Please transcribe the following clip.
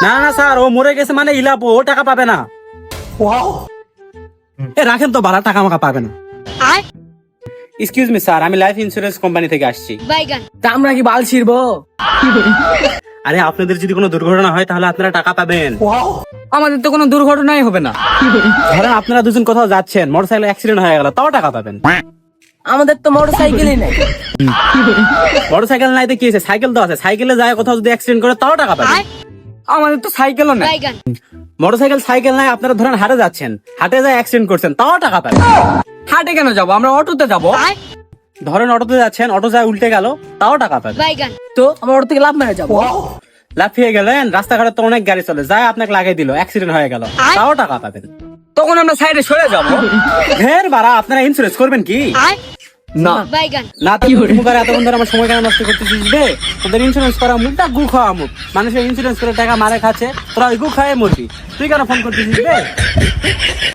না না স্যার, ও মরে গেছে মানে ইলাপো, ও টাকা পাবে না। এ রাখেন তো, বাড়া টাকা আমাকে পাবে না। এক্সকিউজ মি স্যার, আমি লাইফ ইন্স্যুরেন্স কোম্পানি থেকে আসছি। তা আমরা কি বাল ছিড়বো? আরে আপনাদের যদি কোনো দুর্ঘটনা হয় তাহলে আপনারা টাকা পাবেন। আমাদের তো কোনো দুর্ঘটনাই হবে না। ধরেন আপনারা দুজন কোথাও যাচ্ছেন, মোটরসাইকেল অ্যাক্সিডেন্ট হয়ে গেল, তাও টাকা পাবেন। আমাদের তো মোটর সাইকেলই নেই। মোটরসাইকেল নাই তো কি হয়েছে, সাইকেল তো আছে, সাইকেলে যায় কোথাও যদি অ্যাক্সিডেন্ট করে তাও টাকা পাবেন। আমাদের তো সাইকেলও নেই। মোটরসাইকেল সাইকেল নাই, আপনারা ধরেন হাটে যাচ্ছেন, হাটে যায় অ্যাক্সিডেন্ট করছেন, তাও টাকা পাবেন। হাটে কেন যাবো, আমরা অটোতে যাবো। ধরেন অটোতে যাচ্ছেন, অটো যায় উল্টে গেল, তাও টাকা পাবেন। তো আমরা অটো থেকে লাভ মেরে যাবো। লাফিয়ে গেলেন, রাস্তাঘাটে তো অনেক গাড়ি চলে যায়, আপনাকে লাগিয়ে দিল, অ্যাক্সিডেন্ট হয়ে গেল, তাও টাকা পাবেন। তখন আমরা সাইডে সরে যাবো। ঢের বাড়া, আপনারা ইন্স্যুরেন্স করবেন কি? না না তো মুখে এতক্ষণ ধরে আমার সময় কেন নষ্ট করতেছিস বে? তোদের ইন্স্যুরেন্স করা মুখ না গু খাওয়া মুখ, মানুষের ইন্স্যুরেন্স করে টাকা মারে খাচ্ছে, তোরা ওই গু খায় মরবি। তুই কেন ফোন করতেছিস বে?